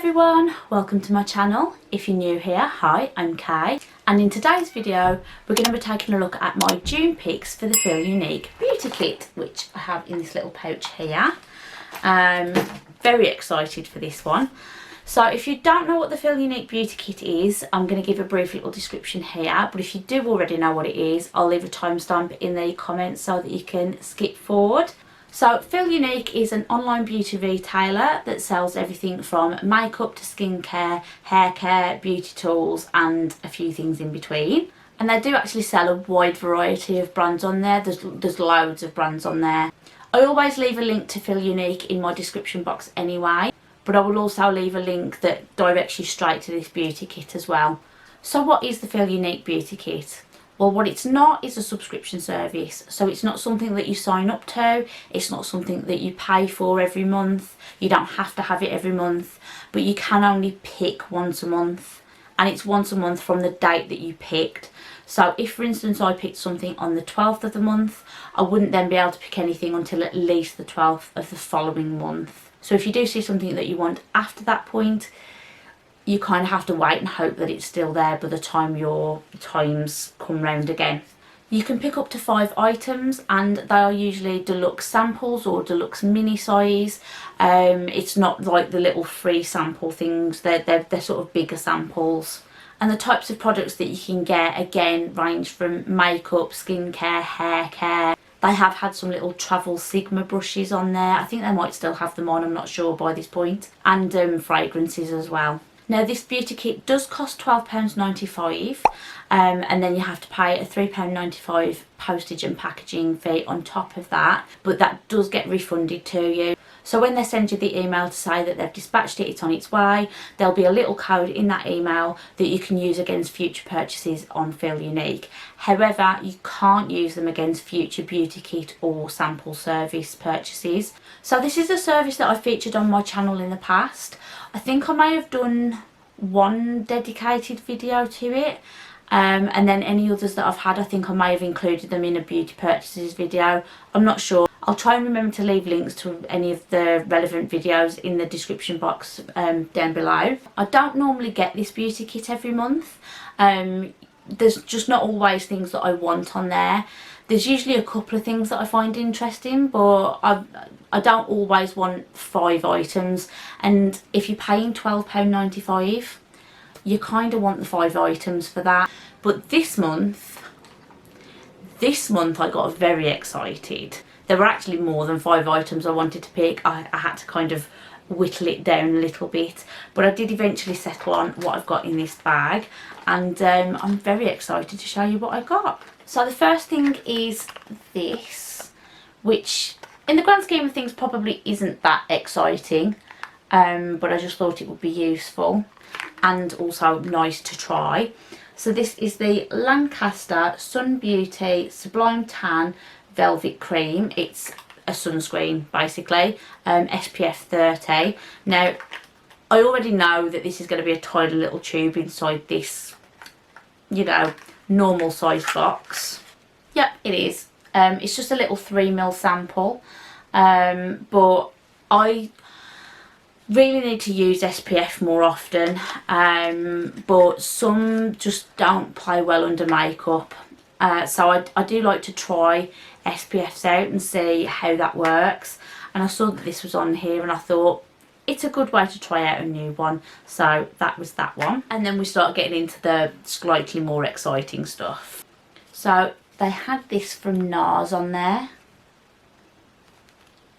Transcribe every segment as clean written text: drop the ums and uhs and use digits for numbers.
everyone, welcome to my channel. If you're new here, hi, I'm Kay, and in today's video we're going to be taking a look at my June picks for the Feel Unique beauty kit, which I have in this little pouch here. Very excited for this one. So if you don't know what the Feel Unique beauty kit is, I'm going to give a brief little description here, but if you do already know what it is, I'll leave a timestamp in the comments so that you can skip forward. So Feel Unique is an online beauty retailer that sells everything from makeup to skincare, hair care, beauty tools and a few things in between. And they do actually sell a wide variety of brands on there. There's loads of brands on there. I always leave a link to Feel Unique in my description box anyway, but I will also leave a link that directs you straight to this beauty kit as well. So what is the Feel Unique beauty kit? Well, what it's not is a subscription service. So it's not something that you sign up to. It's not something that you pay for every month. You don't have to have it every month, but you can only pick once a month. And it's once a month from the date that you picked. So if, for instance, I picked something on the 12th of the month, I wouldn't then be able to pick anything until at least the 12th of the following month. So if you do see something that you want after that point, you kind of have to wait and hope that it's still there by the time your times come round again. You can pick up to 5 items and they are usually deluxe samples or deluxe mini size. It's not like the little free sample things, they're sort of bigger samples. And the types of products that you can get again range from makeup, skincare, hair care. They have had some little travel Sigma brushes on there. I think they might still have them on, I'm not sure by this point. And fragrances as well. Now this beauty kit does cost £12.95 and then you have to pay a £3.95 postage and packaging fee on top of that, but that does get refunded to you. So when they send you the email to say that they've dispatched it, it's on its way, there'll be a little code in that email that you can use against future purchases on Feel Unique. However, you can't use them against future beauty kit or sample service purchases. So this is a service that I've featured on my channel in the past. I think I may have done one dedicated video to it, and then any others that I've had, I think I may have included them in a beauty purchases video. I'm not sure. I'll try and remember to leave links to any of the relevant videos in the description box down below. I don't normally get this beauty kit every month. There's just not always things that I want on there. There's usually a couple of things that I find interesting, but I don't always want 5 items. And if you're paying £12.95, you kind of want the 5 items for that. But this month I got very excited. There were actually more than 5 items I wanted to pick. I had to kind of whittle it down a little bit, but I did eventually settle on what I've got in this bag, and I'm very excited to show you what I got. So the first thing is this, which in the grand scheme of things probably isn't that exciting, but I just thought it would be useful and also nice to try. So this is the Lancaster Sun Beauty Sublime Tan Velvet Cream. It's a sunscreen basically, SPF 30. Now I already know that this is going to be a tiny little tube inside this, you know, normal size box. Yep, it is. It's just a little 3ml sample, but I really need to use SPF more often, but some just don't play well under makeup. So I do like to try SPFs out and see how that works, and I saw that this was on here and I thought it's a good way to try out a new one, so that was that one. And then we start getting into the slightly more exciting stuff. So they had this from NARS on there,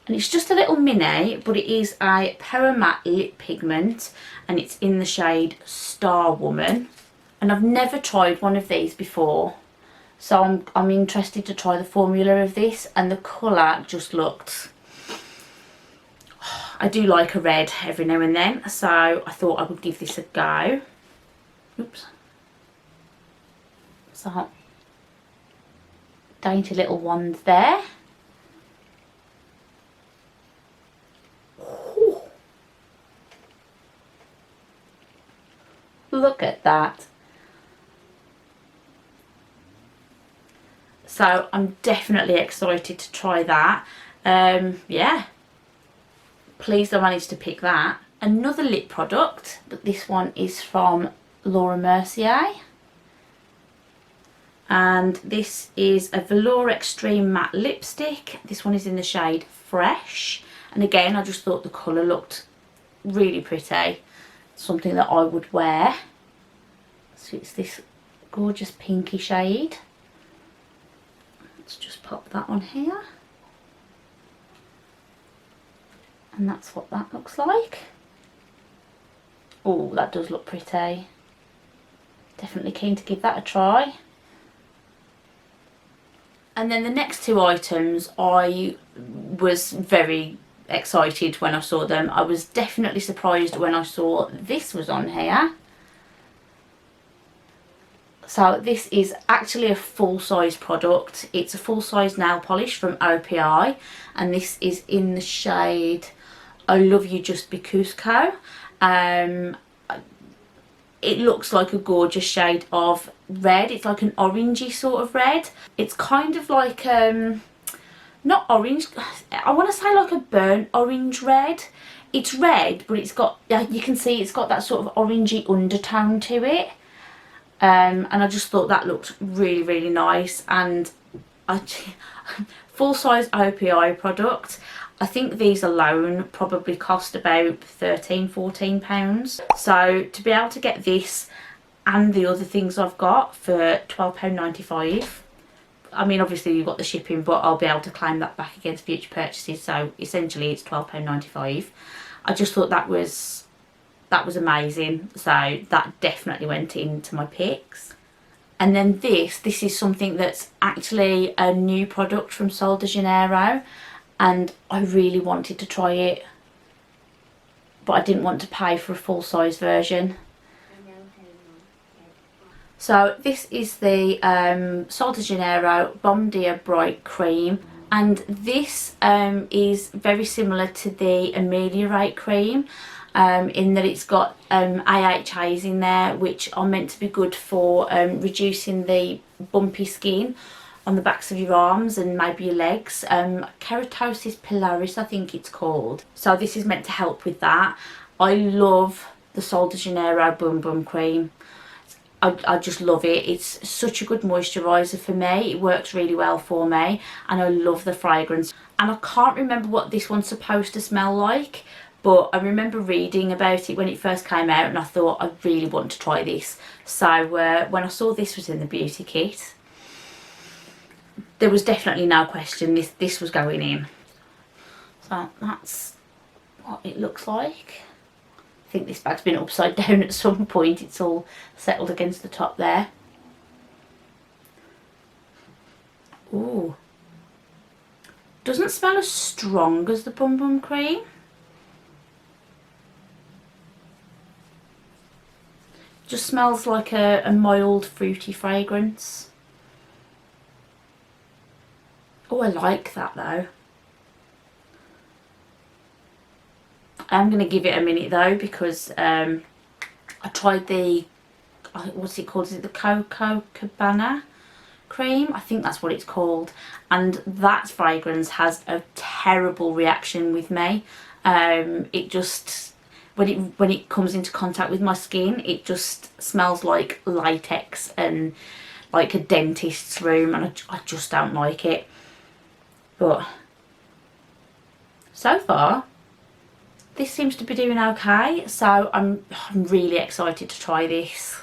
and it's just a little mini, but it is a Power Matte lip pigment and it's in the shade Star Woman, and I've never tried one of these before. So I'm interested to try the formula of this, and the colour just looked... I do like a red every now and then, so I thought I would give this a go. Oops. So, dainty little wand there. Ooh. Look at that. So I'm definitely excited to try that. Yeah, pleased I managed to pick that. another lip product, but this one is from Laura Mercier. And this is a Velour Extreme Matte Lipstick. This one is in the shade Fresh. And again, I just thought the colour looked really pretty. Something that I would wear. So it's this gorgeous pinky shade. Let's just pop that on here. And that's what that looks like. Oh, that does look pretty. Definitely keen to give that a try. And then the next two items, I was very excited when I saw them. I was definitely surprised when I saw this was on here. So this is actually a full-size product. It's a full-size nail polish from OPI, and this is in the shade I Love You Just Because Co. It looks like a gorgeous shade of red. It's like an orangey sort of red. It's kind of like not orange, I want to say like a burnt orange red. It's red, but it's got, you can see it's got that sort of orangey undertone to it. And I just thought that looked really, really nice. And full size OPI product. I think these alone probably cost about £13–14. So to be able to get this and the other things I've got for £12.95, I mean obviously you've got the shipping, but I'll be able to claim that back against future purchases, so essentially it's £12.95. I just thought that was amazing, so that definitely went into my picks. And then this is something that's actually a new product from Sol de Janeiro, and I really wanted to try it, but I didn't want to pay for a full-size version. So this is the Sol de Janeiro Bon Dia Bright Cream, and this is very similar to the Ameliorate cream in that it's got AHAs in there, which are meant to be good for reducing the bumpy skin on the backs of your arms and maybe your legs. Keratosis pilaris I think it's called. So this is meant to help with that. I love the Sol de Janeiro Bum Bum Cream. I just love it. It's such a good moisturiser for me. It works really well for me, and I love the fragrance. And I can't remember what this one's supposed to smell like, but I remember reading about it when it first came out, and I thought I really want to try this. So when I saw this was in the beauty kit, there was definitely no question this was going in. So that's what it looks like. I think this bag's been upside down at some point. It's all settled against the top there. Ooh. Doesn't smell as strong as the Bum Bum Cream. Just smells like a mild fruity fragrance. Oh, I like that though. I'm going to give it a minute though, because I tried the, what's it called, is it the Coco Cabana cream? I think that's what it's called, and that fragrance has a terrible reaction with me. It just, when it comes into contact with my skin, it just smells like latex and like a dentist's room, and I just don't like it. But so far this seems to be doing okay, so I'm really excited to try this.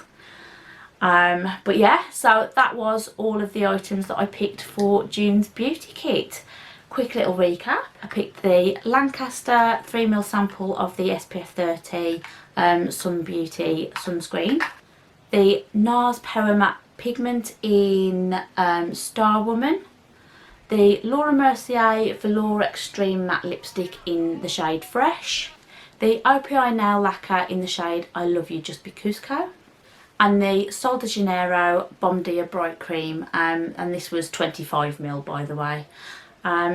But yeah, so that was all of the items that I picked for June's beauty kit. Quick little recap. I picked the Lancaster 3ml sample of the SPF 30 Sun Beauty sunscreen, the NARS Power Matte Pigment in Star Woman, the Laura Mercier Velour Extreme Matte Lipstick in the shade Fresh, the OPI Nail Lacquer in the shade I Love You Just Because Co, and the Sol de Janeiro Bon Dia Bright Cream, and this was 25ml by the way.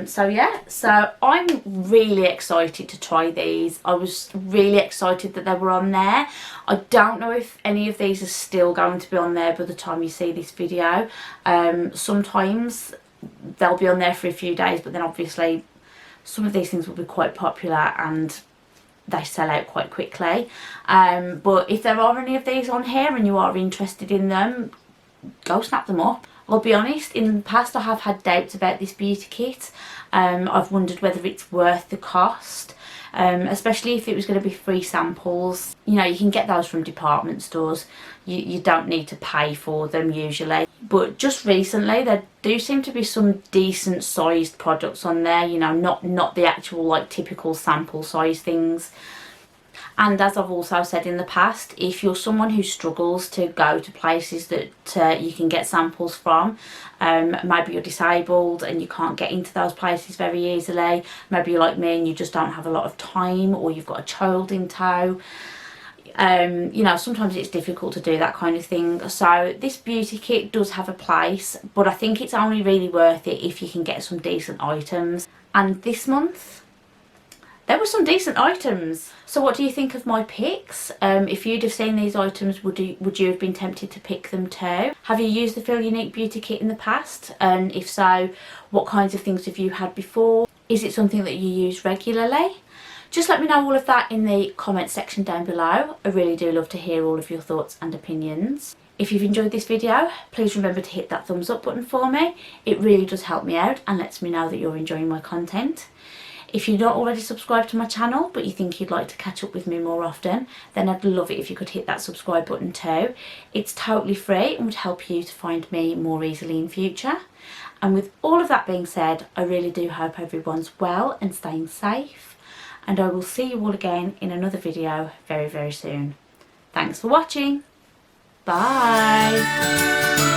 So yeah, so I'm really excited to try these. I was really excited that they were on there. I don't know if any of these are still going to be on there by the time you see this video. Sometimes they'll be on there for a few days, but then obviously some of these things will be quite popular and they sell out quite quickly. But if there are any of these on here and you are interested in them, go snap them up. I'll be honest, in the past I have had doubts about this beauty kit. I've wondered whether it's worth the cost, especially if it was going to be free samples. You know, you can get those from department stores. You don't need to pay for them usually. But just recently there do seem to be some decent sized products on there, you know, not the actual like typical sample size things. And as I've also said in the past, if you're someone who struggles to go to places that you can get samples from, maybe you're disabled and you can't get into those places very easily, maybe you're like me and you just don't have a lot of time, or you've got a child in tow, you know, sometimes it's difficult to do that kind of thing. So this beauty kit does have a place, but I think it's only really worth it if you can get some decent items. And this month there were some decent items. So what do you think of my picks? If you'd have seen these items, would you have been tempted to pick them too? Have you used the feelunique beauty kit in the past? And if so, what kinds of things have you had before? Is it something that you use regularly? Just let me know all of that in the comment section down below. I really do love to hear all of your thoughts and opinions. If you've enjoyed this video, please remember to hit that thumbs up button for me. It really does help me out and lets me know that you're enjoying my content. If you're not already subscribed to my channel but you think you'd like to catch up with me more often, then I'd love it if you could hit that subscribe button too. It's totally free and would help you to find me more easily in future. And with all of that being said, I really do hope everyone's well and staying safe, and I will see you all again in another video very, very soon. Thanks for watching. Bye.